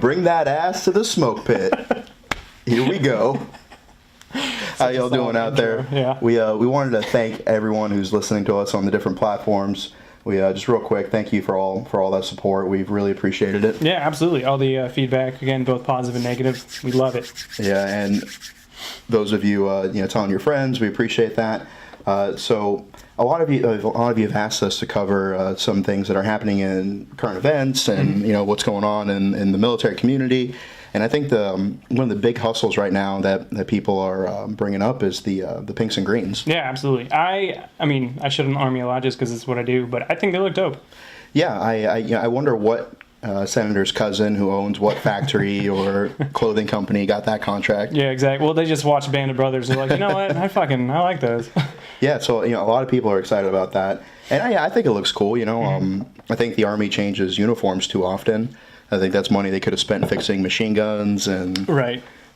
Bring that ass to the smoke pit. Here we go. How y'all doing out there? Yeah. We wanted to thank everyone who's listening to us on the different platforms. We just real quick, thank you for all that support. We've really appreciated it. Yeah, absolutely. All the feedback, again, both positive and negative. We love it. Yeah, and those of you telling your friends, we appreciate that. So a lot of you have asked us to cover some things that are happening in current events and what's going on in the military community. And I think one of the big hustles right now that people are bringing up is the pinks and greens. Yeah, absolutely. I mean, I shouldn't army a lot just because it's what I do, but I think they look dope. Yeah, I wonder what senator's cousin who owns what factory or clothing company got that contract. Yeah, exactly. Well, they just watched Band of Brothers. They're like, you know what? I like those. Yeah, so a lot of people are excited about that, and I think it looks cool. I think the Army changes uniforms too often. I think that's money they could have spent fixing machine guns and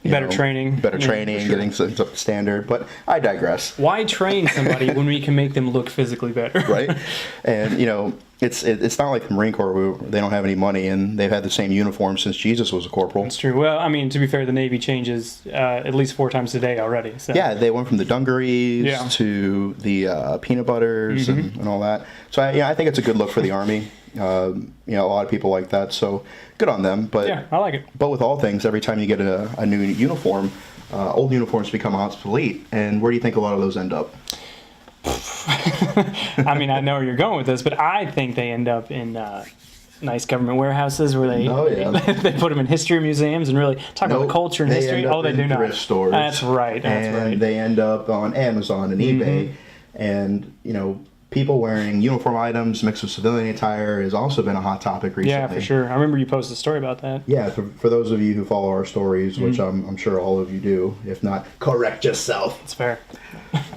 Better training, sure. Getting up to standard. But I digress. Why train somebody when we can make them look physically better? Right, and it's not like the Marine Corps where they don't have any money and they've had the same uniform since Jesus was a corporal. That's true. Well, I mean, to be fair, the Navy changes at least 4 times a day already. So. Yeah, they went from the dungarees to the peanut butters and all that. So I think it's a good look for the Army. A lot of people like that, so good on them. But yeah, I like it. But with all things, every time you get a new uniform, old uniforms become obsolete. And where do you think a lot of those end up? I mean, I know where you're going with this, but I think they end up in nice government warehouses where they they put them in history museums and really talk about the culture and history. Oh, they do not. Thrift stores. That's right. And they end up on Amazon and eBay, and people wearing uniform items mixed with civilian attire has also been a hot topic recently. Yeah, for sure. I remember you posted a story about that. Yeah, for those of you who follow our stories, which I'm sure all of you do. If not, correct yourself. It's fair.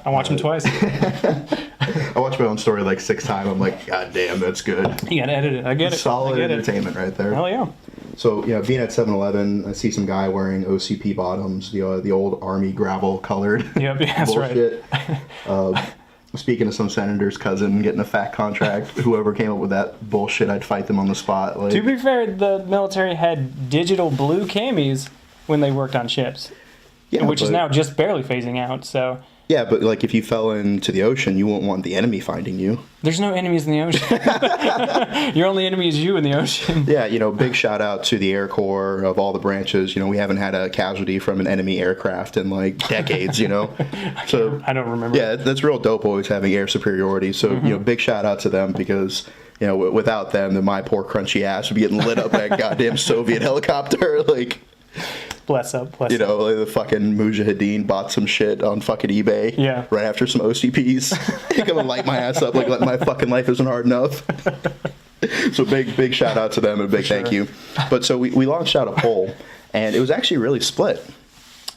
I watch them twice. I watch my own story like 6 times. I'm like, God damn, that's good. You gotta edit it. I get it. Solid entertainment right there. Hell yeah. So, being at 7-Eleven, I see some guy wearing OCP bottoms, the old Army gravel colored Yep, that's bullshit. right. Speaking of some senator's cousin getting a fat contract, whoever came up with that bullshit, I'd fight them on the spot. Like, to be fair, the military had digital blue camis when they worked on ships, which is now just barely phasing out. So yeah, but like if you fell into the ocean, you won't want the enemy finding you. There's no enemies in the ocean. Your only enemy is you in the ocean. Yeah, big shout out to the Air Corps of all the branches. We haven't had a casualty from an enemy aircraft in like decades. So I don't remember. Yeah, that's real dope. Always having air superiority. So big shout out to them because without them, then my poor crunchy ass would be getting lit up by a goddamn Soviet helicopter. Like. Bless up. Like the fucking Mujahideen bought some shit on fucking eBay. Yeah. Right after some OCPs. They're gonna light my ass up like my fucking life isn't hard enough. So big shout out to them and thank you. But so we launched out a poll and it was actually really split.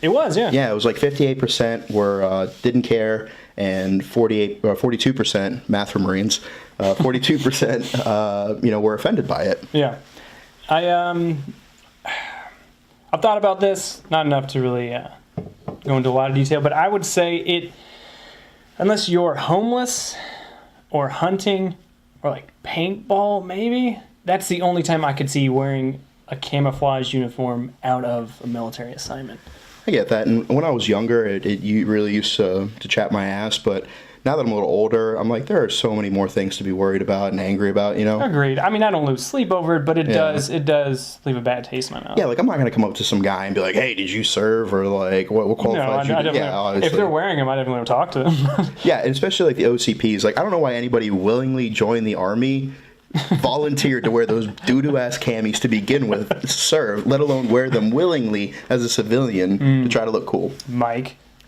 It was, yeah. Yeah, it was like 58% were didn't care and 42% math for Marines. 42% were offended by it. Yeah. I've thought about this, not enough to really go into a lot of detail, but I would say unless you're homeless or hunting or like paintball maybe, that's the only time I could see you wearing a camouflage uniform out of a military assignment. I get that, and when I was younger, it really used to chat my ass, but now that I'm a little older, I'm like, there are so many more things to be worried about and angry about, Agreed. I mean, I don't lose sleep over it, but it does leave a bad taste in my mouth. Yeah, like I'm not going to come up to some guy and be like, hey, did you serve? Or like, what qualified you? If they're wearing them, I definitely want to talk to them. Yeah, and especially like the OCPs. Like, I don't know why anybody willingly joined the Army volunteered to wear those doo-doo ass camis to begin with, serve, let alone wear them willingly as a civilian to try to look cool.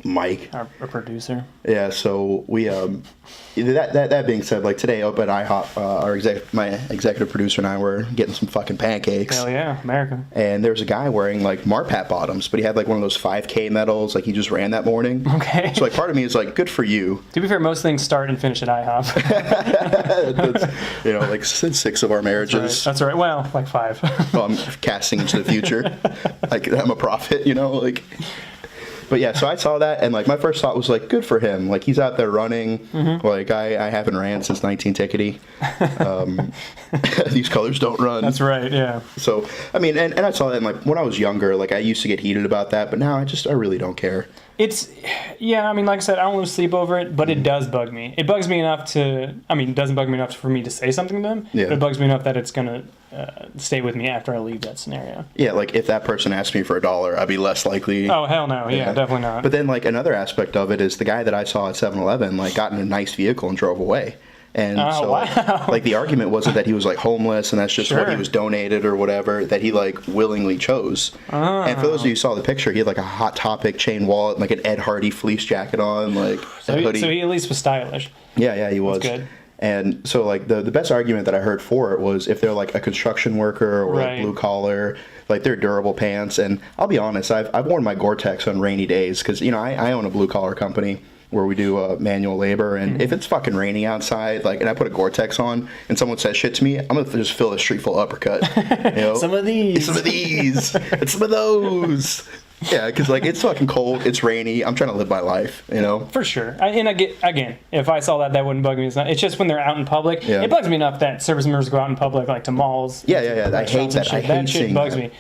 Mike, our producer. Yeah, so we that being said, like today up at IHOP, my executive producer and I were getting some fucking pancakes. Hell yeah, America. And there was a guy wearing like Marpat bottoms, but he had like one of those 5K medals, like he just ran that morning. Okay. So like part of me is like, good for you. To be fair, most things start and finish at IHOP. That's, like 6 of our marriages. That's right. Well, like 5. Well, I'm casting into the future. Like I'm a prophet, like. But yeah, so I saw that, and like my first thought was like, good for him. Like he's out there running. Mm-hmm. Like I haven't ran since 19 tickety. These colors don't run. That's right. Yeah. So I mean, and I saw that in, like when I was younger. Like I used to get heated about that, but now I really don't care. Yeah, I mean, like I said, I don't lose sleep over it, but it does bug me. It bugs me enough it doesn't bug me enough for me to say something to them, Yeah. but it bugs me enough that it's going to stay with me after I leave that scenario. Yeah, like if that person asked me for $1, I'd be less likely. Oh, hell no. Yeah, definitely not. But then like another aspect of it is the guy that I saw at 7-Eleven like got in a nice vehicle and drove away. And so wow. like the argument wasn't that he was like homeless and that's just what he Sure. was donated or whatever, that he like willingly chose. And for those of you who saw the picture, he had like a Hot Topic chain wallet, like an Ed Hardy fleece jacket on, like So a he, hoodie. so he at least was stylish. Yeah, he was. good. And so like the best argument that I heard for it was if they're like a construction worker or Right. like blue collar, like they're durable pants. And I'll be honest, I've worn my Gore-Tex on rainy days because I own a blue collar company where we do manual labor, and if it's fucking raining outside, like, and I put a Gore-Tex on, and someone says shit to me, I'm gonna just fill the street full of uppercut. Some of these, and some of those. Yeah, because like it's fucking cold, it's rainy. I'm trying to live my life, For sure. And I get, again, if I saw that wouldn't bug me. It's just when they're out in public. Yeah. It bugs me enough that service members go out in public, like to malls. Yeah. I hate restaurants and that. shit. I hate That shit seeing bugs that. me.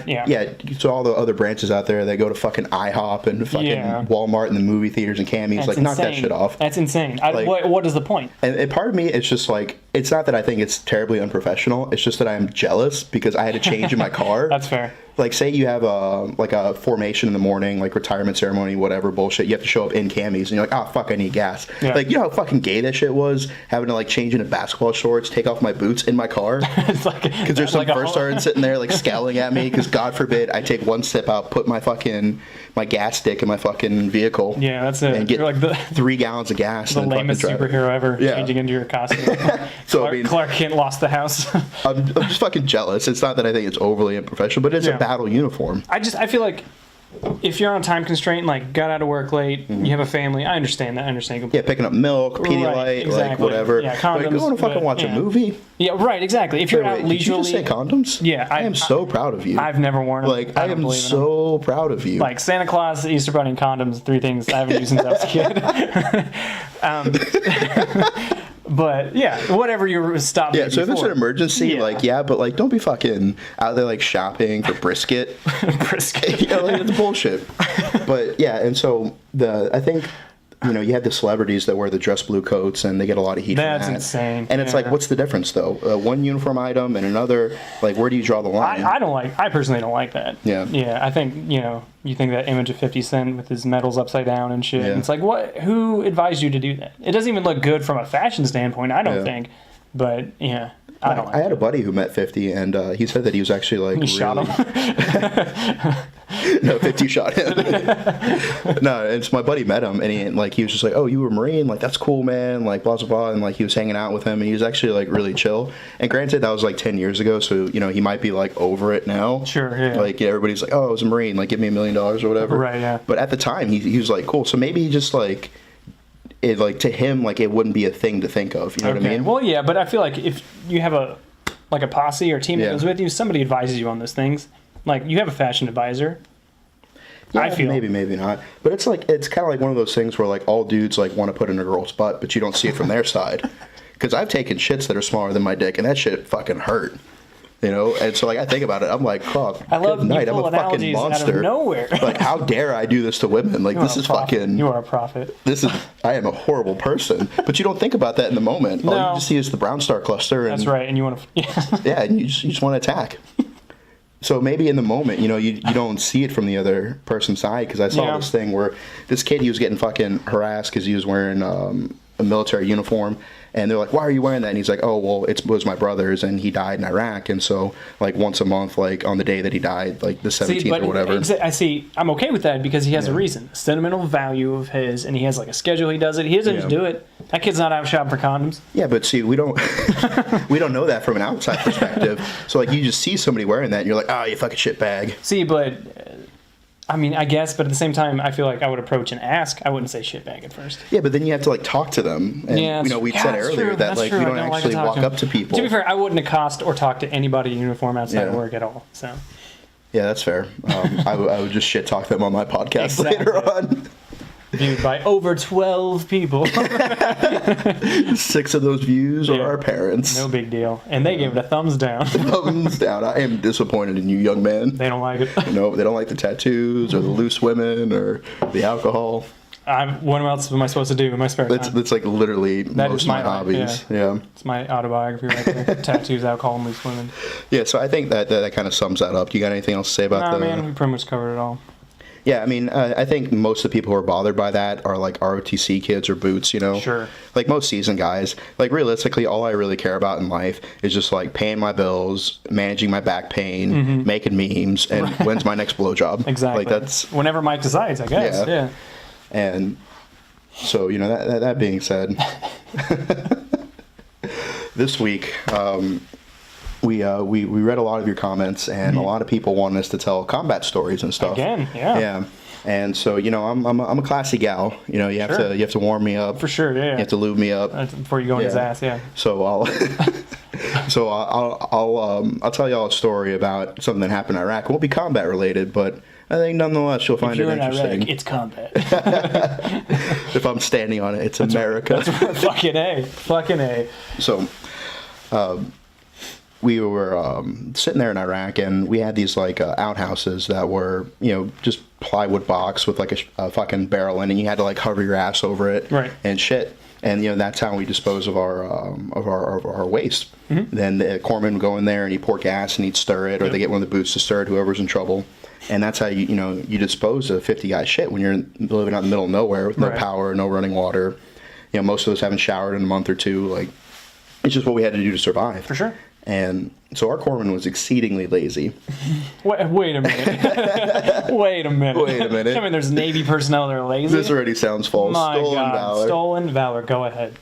Yeah. Yeah, so all the other branches out there, they go to fucking IHOP and fucking Yeah. Walmart and the movie theaters and Cammy's. That's Like, knock that insane. shit off. That's insane. Like- What is the point? And part of me, it's just like, it's not that I think it's terribly unprofessional. It's just that I'm jealous because I had to change in my car. That's fair. Like, say you have a formation in the morning, like retirement ceremony, whatever bullshit. You have to show up in camis, and you're like, oh fuck, I need gas. Yeah. Like, you know how fucking gay that shit was, having to like change into basketball shorts, take off my boots in my car, It's like because there's some first sergeant sitting there like scowling at me because God forbid I take one step out, put my gas stick in my fucking vehicle. Yeah, that's it. And get You're like the 3 gallons of gas. the and fucking lamest drive it. superhero ever, Yeah. changing into your costume. So I mean, Clark Kent lost the house. I'm just fucking jealous. It's not that I think it's overly unprofessional, but it's Yeah. a battle uniform. I feel like if you're on a time constraint, like got out of work late, you have a family, I understand that. I understand completely. Yeah, picking up milk, Pedialyte, Right, like exactly. whatever. Yeah, Like, condoms, you want to fucking but, watch yeah. a movie? Yeah, right, exactly. If you're out Did you leisurely, just say condoms? Yeah, I am so proud of you. I've never worn them. Like, I don't am believe in them. so proud of you. Like Santa Claus, Easter Bunny, and condoms, 3 things I haven't used since I was a kid. But yeah, whatever you stopped. Yeah, so if it's an emergency, Yeah. but like don't be fucking out there like shopping for brisket. brisket. You know, like it's bullshit. But yeah, and so I think you have the celebrities that wear the dress blue coats and they get a lot of heat That's from that. insane. And it's like, Yeah. what's the difference though? One uniform item and another, like where do you draw the line? I personally don't like that. Yeah. Yeah, I think, you think that image of 50 Cent with his medals upside down and shit. Yeah. It's like, who advised you to do that? It doesn't even look good from a fashion standpoint, I don't Yeah. think. But, yeah, I don't like I had it. a buddy who met 50 and he said that he was actually like You shot him? No, 50 shot him. No, it's my buddy met him and he was just like, oh, you were a Marine? Like, that's cool, man. Like, blah, blah, blah. And like, he was hanging out with him and he was actually like really chill. And granted, that was like 10 years ago. So, he might be like over it now. Sure, yeah. Like, everybody's like, oh, I was a Marine. Like, give me $1 million or whatever. Right, yeah. But at the time, he was like, cool. So maybe he just like, it like to him, like it wouldn't be a thing to think of. You know what I mean? Well, yeah, but I feel like if you have a posse or team that Yeah. goes with you, somebody advises you on those things. Like, you have a fashion advisor. Yeah, I feel. maybe not. But it's kind of like one of those things where like all dudes like want to put in a girl's butt, but you don't see it from their side. Because I've taken shits that are smaller than my dick, and that shit fucking hurt. And so like I think about it, I'm like, fuck. I love good night. you I'm pull a fucking analogies out monster. of nowhere. Like, how dare I do this to women? Like, this is fucking. You are a prophet. I am a horrible person. But you don't think about that in the moment. All No. you just see is the brown star cluster. And, That's right, and you want to... Yeah. Yeah, and you just want to attack. So maybe in the moment, you don't see it from the other person's side, because I saw this thing where this kid, he was getting fucking harassed because he was wearing a military uniform, and they're like, why are you wearing that? And he's like, oh, well, it was my brother's, and he died in Iraq, and so like once a month, like on the day that he died, like the 17th or whatever. I'm okay with that because he has a reason, a sentimental value of his, and he has like a schedule he does it. He doesn't just do it. That kid's not out shopping for condoms. Yeah, but see, we don't we don't know that from an outside perspective. So like you just see somebody wearing that, and you're like, oh, you fucking shitbag. See, but I mean, I guess, but at the same time, I feel like I would approach and ask. I wouldn't say shitbag at first. Yeah, but then you have to like talk to them, and we said earlier that like we don't actually walk up to people. To be fair, I wouldn't accost or talk to anybody in uniform outside of Yeah. work at all. So Yeah, that's fair. I would just shit talk them on my podcast later on. Viewed by over 12 people. 6 of those views are our parents. No big deal. And they gave it a thumbs down. Thumbs down. I am disappointed in you, young man. They don't like it. No, they don't like the tattoos or the loose women or the alcohol. What else am I supposed to do in my spare time? That's like literally most of my hobbies. Yeah. It's my autobiography right there. Tattoos, alcohol, and loose women. Yeah, so I think that kind of sums that up. Do you got anything else to say about Nah, man, we pretty much covered it all. Yeah, I mean, I think most of the people who are bothered by that are like ROTC kids or boots, you know? Sure. Like most seasoned guys. Like realistically, all I really care about in life is just like paying my bills, managing my back pain, making memes, and when's my next blowjob. Exactly. Like that's... Whenever Mike decides, I guess. Yeah. And so, you know, that being said, this week... We read a lot of your comments, and a lot of people want us to tell combat stories and stuff. Again, yeah. Yeah. And so, you know, I'm a classy gal. You know, you have to warm me up. For sure, yeah. You have to lube me up before you go in his ass, yeah. So I'll I'll tell y'all a story about something that happened in Iraq. It won't be combat related, but I think nonetheless you'll find it interesting. Iraq, it's combat. If I'm standing on it, it's America. That's fucking A. Fucking A. So, we were sitting there in Iraq, and we had these like outhouses that were, you know, just plywood box with like a fucking barrel in it, and you had to like hover your ass over it, right, and shit. And you know, that's how we dispose of our waste. Then the corpsman would go in there and he'd pour gas and he'd stir it, or they get one of the boots to stir it, whoever's in trouble. And that's how you dispose of 50 guys shit when you're living out in the middle of nowhere with no power, no running water. You know, most of us haven't showered in a month or two. Like, it's just what we had to do to survive. For sure. And so our corpsman was exceedingly lazy. Wait a minute. Wait a minute. I mean, there's Navy personnel that are lazy. This already sounds false. My Stolen God. valor. Stolen valor. Go ahead.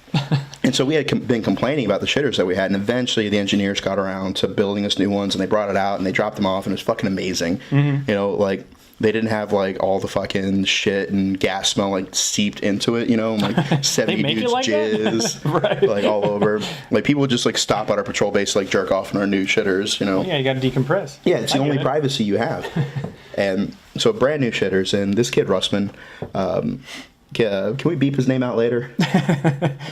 And so we had been complaining about the shitters that we had, and eventually the engineers got around to building us new ones, and they brought it out, and they dropped them off, and it was fucking amazing. You know, like... They didn't have, like, all the fucking shit and gas smell, like, seeped into it, you know? And, like, 70 dudes like jizz, right. like, all over. Like, people would just, like, stop at our patrol base to, like, jerk off in our new shitters, you know? Yeah, you gotta decompress. Yeah, it's the only privacy you have. And so brand new shitters, and this kid, Russman, can we beep his name out later?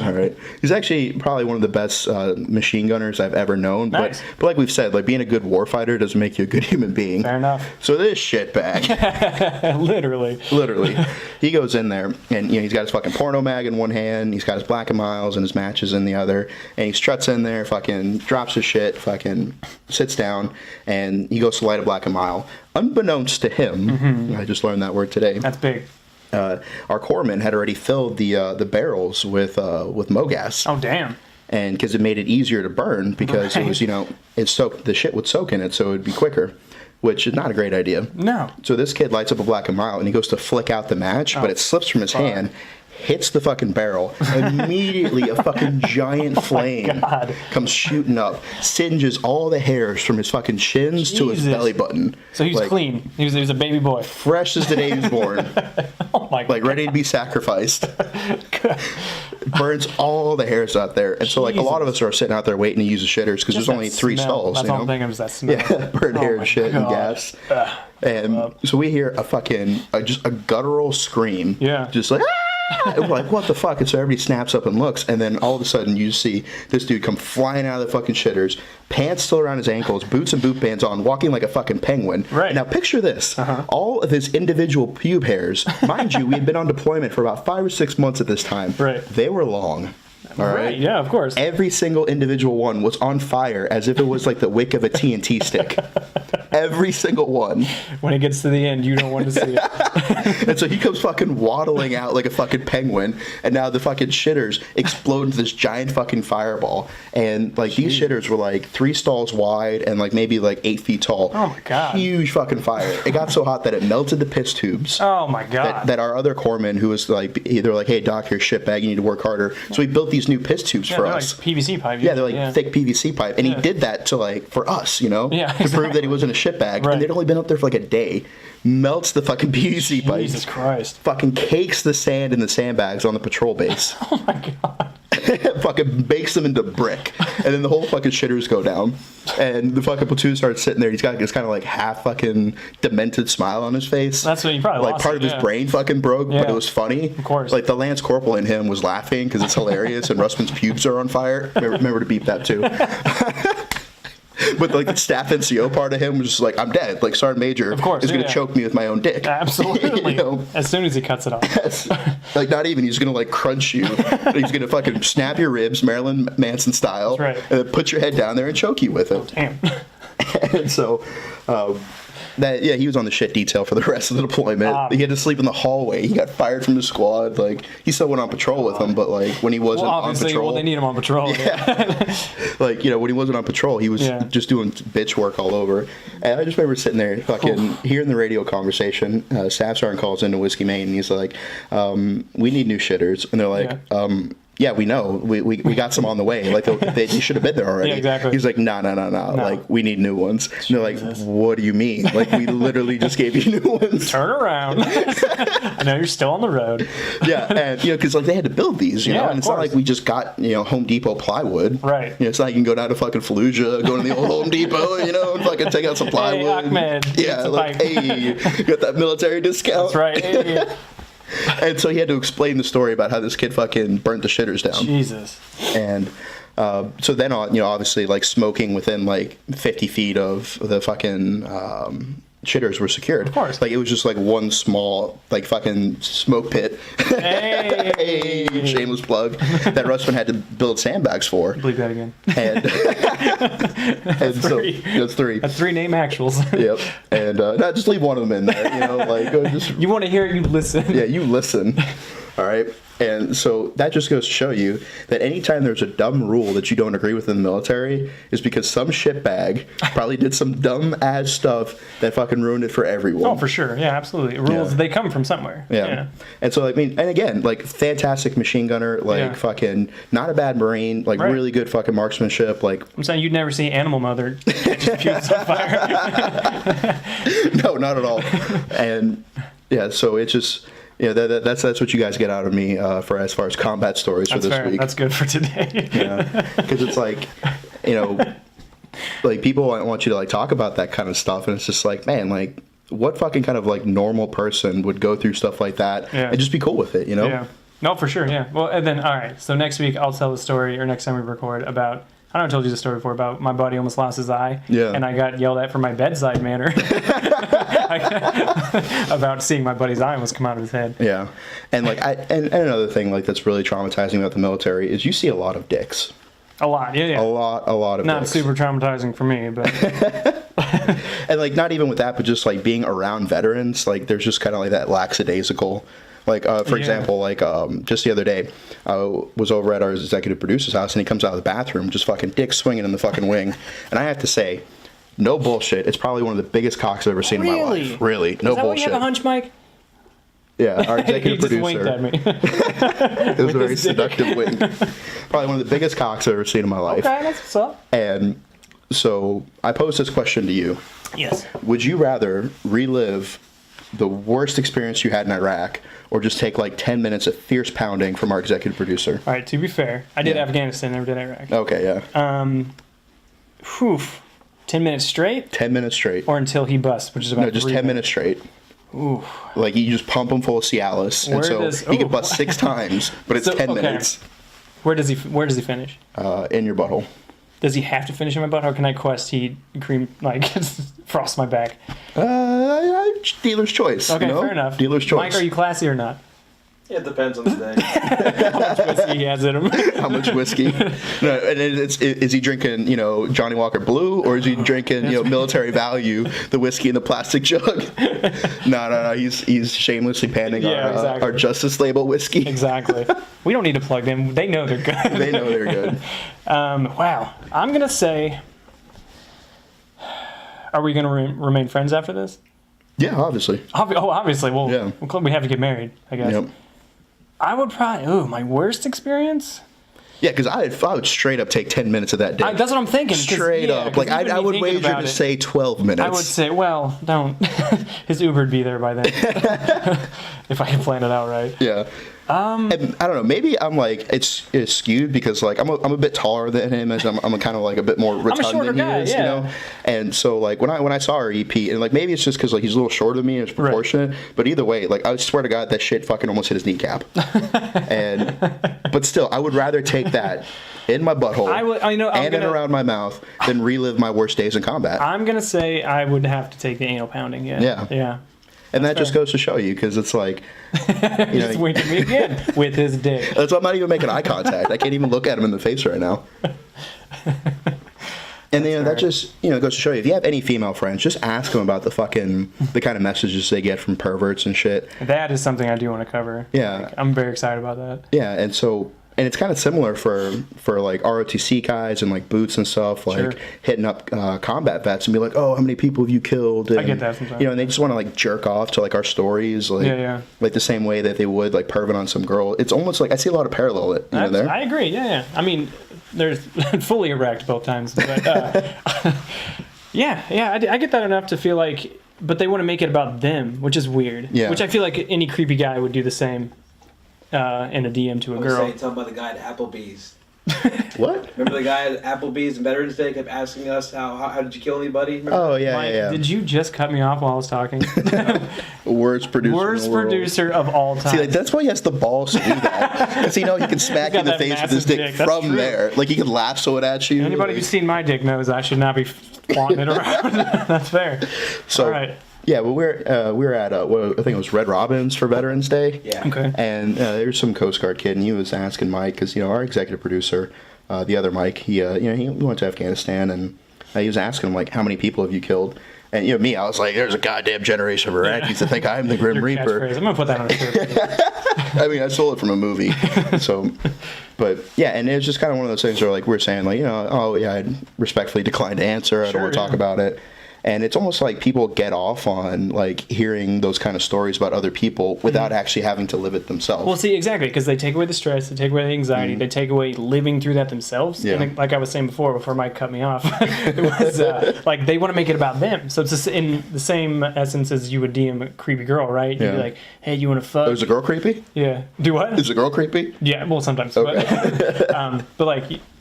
All right. He's actually probably one of the best machine gunners I've ever known. Nice. But like we've said, like being a good warfighter doesn't make you a good human being. Fair enough. So this shitbag. Literally. He goes in there, and you know, he's got his fucking porno mag in one hand, he's got his Black and Miles and his matches in the other, and he struts in there, fucking drops his shit, fucking sits down, and he goes to light a Black and Mile. Unbeknownst to him, I just learned that word today. That's big. Our corpsman had already filled the barrels with MoGas. Oh damn! And because it made it easier to burn, because it was, you know, the shit would soak in it, so it would be quicker, which is not a great idea. No. So this kid lights up a Black and Mild, and he goes to flick out the match, but it slips from his hand, hits the fucking barrel. Immediately, a fucking giant flame comes shooting up, singes all the hairs from his fucking shins to his belly button. So he was like, clean. He was a baby boy, fresh as the day he was born. Oh my God. Like ready to be sacrificed. Burns all the hairs out there, and so like a lot of us are sitting out there waiting to use the shitters because there's only 3 stalls. That's all I'm thinking is that smell. Yeah, burnt hair and shit and gas. And so we hear a fucking just a guttural scream. Yeah. Just like. And we're like, what the fuck? And so everybody snaps up and looks, and then all of a sudden you see this dude come flying out of the fucking shitters, pants still around his ankles, boots and boot bands on, walking like a fucking penguin. Right. Now picture this. All of his individual pube hairs, mind you, we had been on deployment for about 5 or 6 months at this time. Right. They were long. All right. Yeah, of course. Every single individual one was on fire as if it was like the wick of a TNT stick. Every single one. When it gets to the end, you don't want to see it. And so he comes fucking waddling out like a fucking penguin, and now the fucking shitters explode into this giant fucking fireball. And like these shitters were like 3 stalls wide and like maybe like 8 feet tall. Oh my God. Huge fucking fire. It got so hot that it melted the piss tubes. Oh my God. That our other corpsman, who was like, they're like, hey doc, here's shitbag, you need to work harder. So he built these new piss tubes for us. Like PVC pipe. Yeah, they're like thick PVC pipe, and he did that to like for us, you know, to prove that he wasn't a shitbag. Right. And they'd only been up there for like a day. Melts the fucking PVC pipe. Jesus Christ. Fucking cakes the sand in the sandbags on the patrol base. Oh my God. fucking bakes them into brick, and then the whole fucking shitters go down, and the fucking platoon starts sitting there. He's got this kind of like half fucking demented smile on his face. That's what you probably like lost part it, of his brain fucking broke, but it was funny. Of course. Like the Lance Corporal in him was laughing because it's hilarious, and Russman's pubes are on fire. Remember to beep that too. But like the staff NCO part of him was just like, I'm dead. Like Sergeant Major of course, is going to choke me with my own dick. Absolutely. You know? As soon as he cuts it off. Like not even. He's going to like crunch you. He's going to fucking snap your ribs, Marilyn Manson style, That's right. and then put your head down there and choke you with it. Damn. And so, he was on the shit detail for the rest of the deployment. He had to sleep in the hallway. He got fired from the squad. Like he still went on patrol with them, but like when he wasn't on patrol, they need him on patrol. Yeah. Like when he wasn't on patrol, he was just doing bitch work all over. And I just remember sitting there, fucking hearing the radio conversation. Staff Sergeant calls into Whiskey Maine, and he's like, "We need new shitters," and they're like, yeah, we know. We got some on the way. Like they should have been there already. Yeah, exactly. He's like, no. Like we need new ones. And they're like, what do you mean? Like we literally just gave you new ones. Turn around. I know you're still on the road. Yeah, and because like they had to build these, you know, and it's not like we just got Home Depot plywood. Right. It's not like you can go down to fucking Fallujah, go to the old Home Depot, and fucking take out some plywood. Hey, Ahmed. Yeah, like hey, you got that military discount. That's right. Hey. And so he had to explain the story about how this kid fucking burnt the shitters down. Jesus. And so then, obviously, like smoking within like 50 feet of the fucking shitters were secured. Of course. Like it was just like one small like fucking smoke pit. Hey. Hey, shameless plug. That Russman had to build sandbags for. Believe that again. And, that's three. That's 3 name actuals. Yep. And no, just leave one of them in there. You want to hear it, you listen. Yeah, you listen. All right. And so that just goes to show you that anytime there's a dumb rule that you don't agree with in the military is because some shitbag probably did some dumb ass stuff that fucking ruined it for everyone. Oh, for sure. Yeah, absolutely. Rules, they come from somewhere. Yeah. And so, and again, like fantastic machine gunner, like fucking not a bad Marine, like really good fucking marksmanship. Like I'm saying you'd never see Animal Mother just pubes on fire. No, not at all. And yeah, so it's just... Yeah, that's what you guys get out of me for as far as combat stories for this week. That's good for today. Yeah, because it's like, like people want you to like talk about that kind of stuff, and it's just like, man, like what fucking kind of like normal person would go through stuff like that and just be cool with it, Yeah. No, for sure. Yeah. Well, and then all right. So next week I'll tell the story, or next time we record about. I don't know, I told you the story before about my buddy almost lost his eye. Yeah. And I got yelled at for my bedside manner about seeing my buddy's eye almost come out of his head. Yeah. And like and another thing like that's really traumatizing about the military is you see a lot of dicks. A lot, yeah. A lot of Not dicks. super traumatizing for me, but and like not even with that, but just like being around veterans, like there's just kind of like that lackadaisical. Like, for example, like just the other day, I was over at our executive producer's house, and he comes out of the bathroom, just fucking dick swinging in the fucking wing. And I have to say, no bullshit, it's probably one of the biggest cocks I've ever seen in my life. Really? No bullshit. Is that why you have a hunch, Mike? Yeah, our executive he just producer. winked at me. It was a very seductive wink. Probably one of the biggest cocks I've ever seen in my life. Okay, that's what's up. And so I pose this question to you. Yes. Would you rather relive the worst experience you had in Iraq, or just take like 10 minutes of fierce pounding from our executive producer? All right, to be fair, I did Afghanistan, never did Iraq. Okay, yeah. 10 minutes straight? 10 minutes straight. Or until he busts, which is about No, just 10 minutes straight. Ooh. Like you just pump him full of Cialis, and so he could bust 6 times, but it's 10 minutes. Where does he finish? In your butthole. Does he have to finish in my butt, or can I quest he cream frost my back? Dealer's choice. Okay, fair enough. Dealer's choice. Mike, are you classy or not? Yeah, it depends on the day. How much whiskey he has in him. How much whiskey? No, and is he drinking, Johnny Walker Blue, or is he drinking, Military Value, the whiskey in the plastic jug? No. He's shamelessly panning our Justice Label whiskey. Exactly. We don't need to plug them. They know they're good. They know they're good. Wow. I'm gonna say. Are we gonna remain friends after this? Yeah, obviously. Obviously. Well, yeah. We have to get married, I guess. Yep. I would probably. My worst experience. Yeah, because I would straight up take 10 minutes of that day. That's what I'm thinking. Straight up. Like, I would wager to say 12 minutes. I would say, well, don't. His Uber'd be there by then. If I can plan it out right. Yeah. And I don't know. Maybe I'm like it's skewed because like I'm a bit taller than him, as I'm a kind of like a bit more rotund shorter than he guy, is, yeah. you know. And so like when I saw our EP, and like maybe it's just because like he's a little shorter than me and it's proportionate. Right. But either way, like I swear to God, that shit fucking almost hit his kneecap. But still, I would rather take that in my butthole and in around my mouth than relive my worst days in combat. I'm gonna say I would have to take the anal pounding. Yeah. And that just goes to show you, because it's like, just wink at me again with his dick. That's why I'm not even making eye contact. I can't even look at him in the face right now. And that just goes to show you, if you have any female friends, just ask them about the kind of messages they get from perverts and shit. That is something I do want to cover. Yeah, like, I'm very excited about that. Yeah, and it's kind of similar for like ROTC guys and like boots and stuff, like hitting up combat vets and be like, oh, how many people have you killed? And, I get that sometimes. And they just want to like jerk off to like our stories, like like the same way that they would like perving on some girl. It's almost like I see a lot of parallel there. I agree. Yeah. I mean, there's fully erect both times, but I get that enough to feel like, but they want to make it about them, which is weird. Yeah. Which I feel like any creepy guy would do the same. In a DM to a girl. Talking about the guy at Applebee's. What? Remember the guy at Applebee's and Veterans Day kept asking us how did you kill anybody? Remember? Oh yeah, Mike, yeah. Did you just cut me off while I was talking? Worst producer. Worst producer of all time. See, like, that's why he has the balls to do that, because he can smack you in the face with his dick from there. Like he can lasso it at you. Anybody who's seen my dick knows I should not be flaunting it around. That's fair. So, all right. Yeah, well, we were at I think it was Red Robin's for Veterans Day. Yeah. Okay. And there's some Coast Guard kid, and he was asking Mike, because our executive producer, the other Mike, he went to Afghanistan, and he was asking him like, how many people have you killed? And me, I was like, there's a goddamn generation of Iraqis that think I'm the Grim Reaper. I'm gonna put that on a shirt. I mean, I stole it from a movie. So, but yeah, and it's just kind of one of those things where like we're saying like I respectfully declined to answer. I don't want to talk about it. And it's almost like people get off on like hearing those kind of stories about other people without actually having to live it themselves. Well, see, exactly, because they take away the stress, they take away the anxiety, they take away living through that themselves. Yeah. And like I was saying before Mike cut me off, it was like they want to make it about them. So it's just in the same essence as you would DM a creepy girl, right? You'd be like, hey, you want to fuck? Oh, is a girl creepy? Yeah. Do what? Is a girl creepy? Yeah, well, sometimes. Okay. But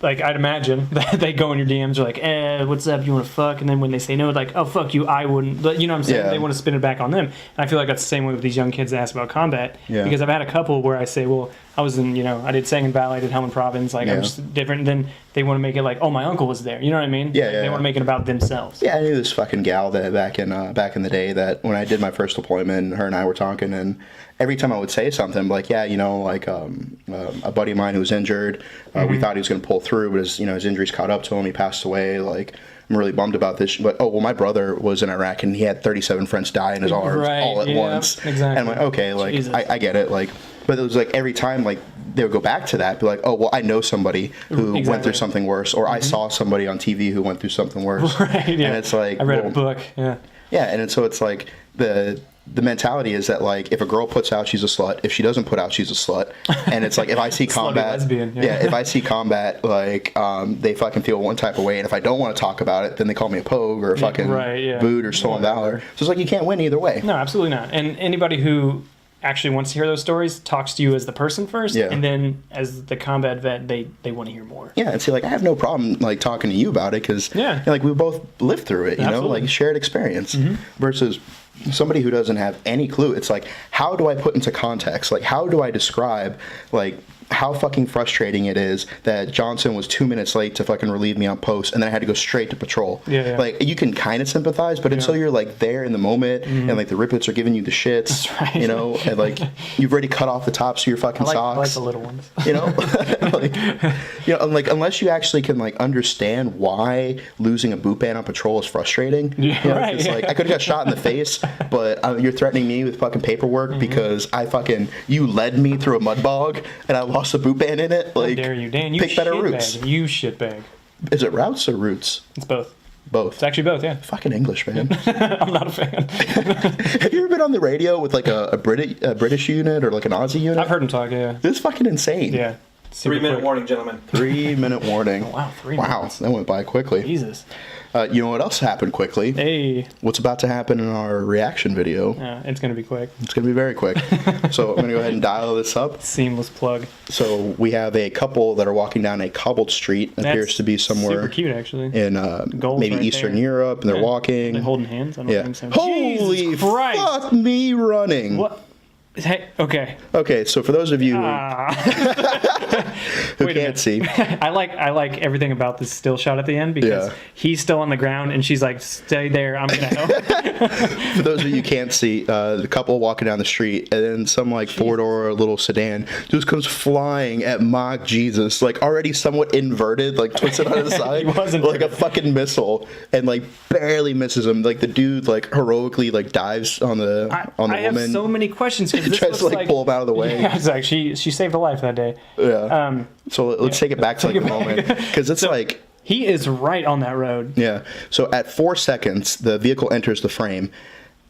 like I'd imagine that they go in your DMs, are like, what's up? You want to fuck? And then when they say no, like, oh, fuck you, I wouldn't. But you know what I'm saying? Yeah. They want to spin it back on them. And I feel like that's the same way with these young kids that ask about combat. Yeah. Because I've had a couple where I say, well, I was in, I did Sangin Valley, I did Helmand Province, like I'm just different. And then they want to make it like, oh, my uncle was there. You know what I mean? Yeah, like, they want to make it about themselves. Yeah, I knew this fucking gal that back in the day that when I did my first deployment, her and I were talking, and every time I would say something like, a buddy of mine who was injured, we thought he was going to pull through, but his injuries caught up to him. He passed away. Like, I'm really bummed about this. But my brother was in Iraq and he had 37 friends die in his arms all at once. Exactly. And I'm like, okay, like I get it, like. But it was like every time, like they would go back to that, be like, oh, well, I know somebody who went through something worse, or I saw somebody on TV who went through something worse. Right. Yeah. And it's like I read a book. Yeah. Yeah, and so it's like the mentality is that like if a girl puts out, she's a slut. If she doesn't put out, she's a slut. And it's like if I see combat, lesbian, if I see combat, like they fucking feel one type of way, and if I don't want to talk about it, then they call me a pogue or a fucking boot or stolen valor. So it's like you can't win either way. No, absolutely not. And anybody who actually wants to hear those stories talks to you as the person first, and then as the combat vet, they want to hear more. Yeah, and see, like I have no problem like talking to you about it because like we both lived through it, you know, like shared experience versus somebody who doesn't have any clue. It's like, how do I put into context? Like, how do I describe like how fucking frustrating it is that Johnson was 2 minutes late to fucking relieve me on post, and then I had to go straight to patrol. Like, you can kind of sympathize, but until you're like there in the moment, and like the Rippets are giving you the shits, you know, and like you've already cut off the tops of your fucking socks. I like the little ones. You know, like unless you actually can like understand why losing a boot band on patrol is frustrating. It's like I could have got shot in the face, but you're threatening me with fucking paperwork because you led me through a mud bog and I lost a boot band in it. Like, how dare you, Dan? You pick better routes. You shitbag. Is it routes or roots? It's both. Both. It's actually both, yeah. Fucking English, man. I'm not a fan. Have you ever been on the radio with like a British unit or like an Aussie unit? I've heard them talk, yeah. This is fucking insane. Yeah. super 3-minute quick. warning, gentlemen. 3-minute warning. Wow, 3 Wow, minutes. that went by quickly. Jesus. You know what else happened quickly? Hey. What's about to happen in our reaction video? It's going to be quick. It's going to be very quick. So I'm going to go ahead and dial this up. Seamless plug. So we have a couple that are walking down a cobbled street. It appears to be somewhere super cute, actually. in Goals maybe right Eastern there. Europe, and they're Yeah. walking. They holding hands? I don't Yeah. think so. Holy Jesus Christ. fuck me running. What? Hey, okay. Okay, so for those of you who Wait a can't see, I like everything about this still shot at the end because Yeah. he's still on the ground and she's like, stay there, I'm gonna help. for those of you who can't see, the couple walking down the street, and then some like four-door little sedan just comes flying at mock Jesus, like already somewhat inverted, like twisted on his side, was like inverted. a fucking missile, and like barely misses him. Like the dude like heroically like dives on the I woman. have so many questions because this Tries to looks like pull him out of the way. Yeah, it's like she saved a life that day. Yeah. So let's take it back to like take the it back. moment, because it's like. He is right on that road. Yeah. So at 4 seconds, the vehicle enters the frame.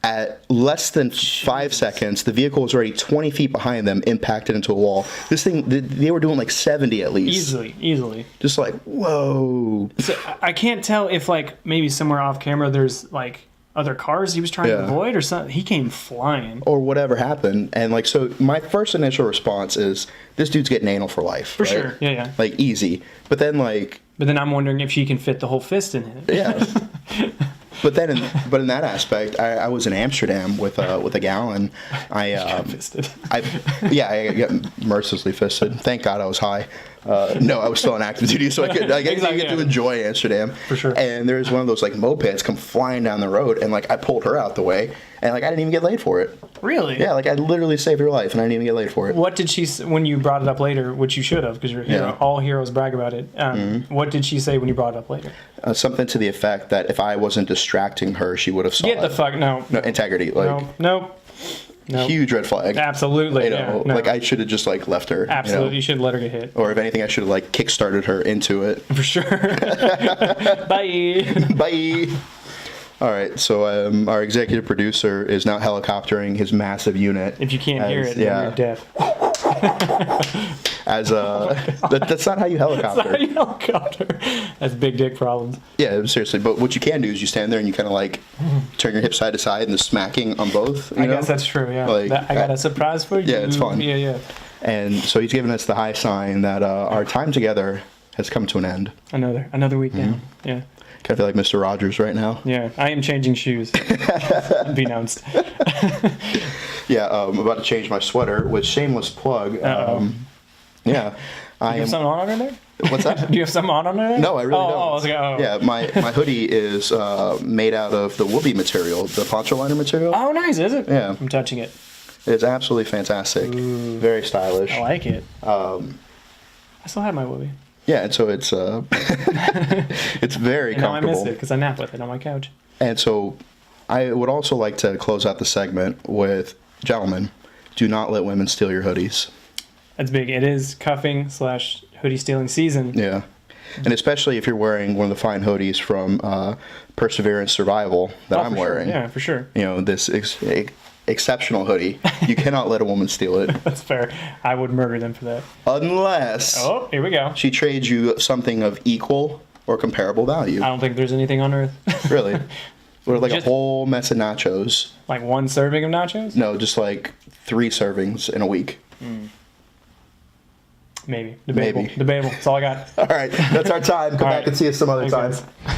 At less than 5 seconds, the vehicle was already 20 feet behind them, impacted into a wall. This thing, they were doing like 70 at least. Easily. Just like, whoa. So I can't tell if like maybe somewhere off camera there's like other cars he was trying to Yeah. avoid or something. He came flying. Or whatever happened. And like, so my first initial response is, this dude's getting anal for life. For sure. Yeah. Like, easy. But then, like, But then I'm wondering if she can fit the whole fist in it. yeah. But then, in that aspect, I was in Amsterdam with a gal, and I Fisted. I got mercilessly fisted. Thank God I was high. No, I was still on active duty, so I get Exactly, to yeah. enjoy Amsterdam. For sure. And there's one of those like mopeds come flying down the road, and like I pulled her out the way, and like I didn't even get laid for it. Really? Yeah, like I literally saved her life, and I didn't even get laid for it. What did she when you brought it up later, which you should have because you're a hero. Yeah. All heroes brag about it. What did she say when you brought it up later? Something to the effect that if I wasn't distracting her, she would have saw Get the it. fuck no. No, integrity, like No. huge red flag. Absolutely. You know, yeah, no. like I should have just like left her. Absolutely, you You know? should let her get hit. Or if anything, I should have like kickstarted her into it. For sure. Bye. Bye. All right, so our executive producer is now helicoptering his massive unit. If you can't hear it, yeah, then you're deaf. as that's not how you helicopter. Sorry, helicopter. That's big dick problems. Yeah, seriously. But what you can do is you stand there and you kind of like turn your hips side to side and the smacking on both. You I know? guess that's true. Yeah. Like, I got a surprise for you. Yeah, it's fun. Yeah. And so he's giving us the high sign that our time together has come to an end. Another week down. Yeah. Kind of feel like Mr. Rogers right now. Yeah. I am changing shoes. Be announced. Yeah, I'm about to change my sweater with shameless plug. Uh-oh. Yeah, Do I you am. have something on under there? What's that? Do you have something on under there? No, I really don't. Oh, I was like, oh. Yeah, my hoodie is made out of the Whoopee material, the poncho liner material. Oh, nice, is it? Yeah. I'm touching it. It's absolutely fantastic. Very stylish. I like it. I still have my Whoopee. Yeah, and so it's it's very And now I comfortable. miss it because I nap with it on my couch. And so I would also like to close out the segment with, gentlemen, do not let women steal your hoodies. That's big. It is cuffing / hoodie stealing season. Yeah. And especially if you're wearing one of the fine hoodies from Perseverance Survival that Oh, I'm for sure. wearing. Yeah, for sure. You know, this exceptional hoodie. You cannot let a woman steal it. That's fair. I would murder them for that. Unless Oh, here we go. she trades you something of equal or comparable value. I don't think there's anything on earth. Really. Or like Just- a whole mess of nachos. Like one serving of nachos? No, just like 3 servings in a week. Maybe. Debatable. Maybe. Debatable. That's all I got. All right, that's our time. Come All back right. and see us some other Thanks, time. guys.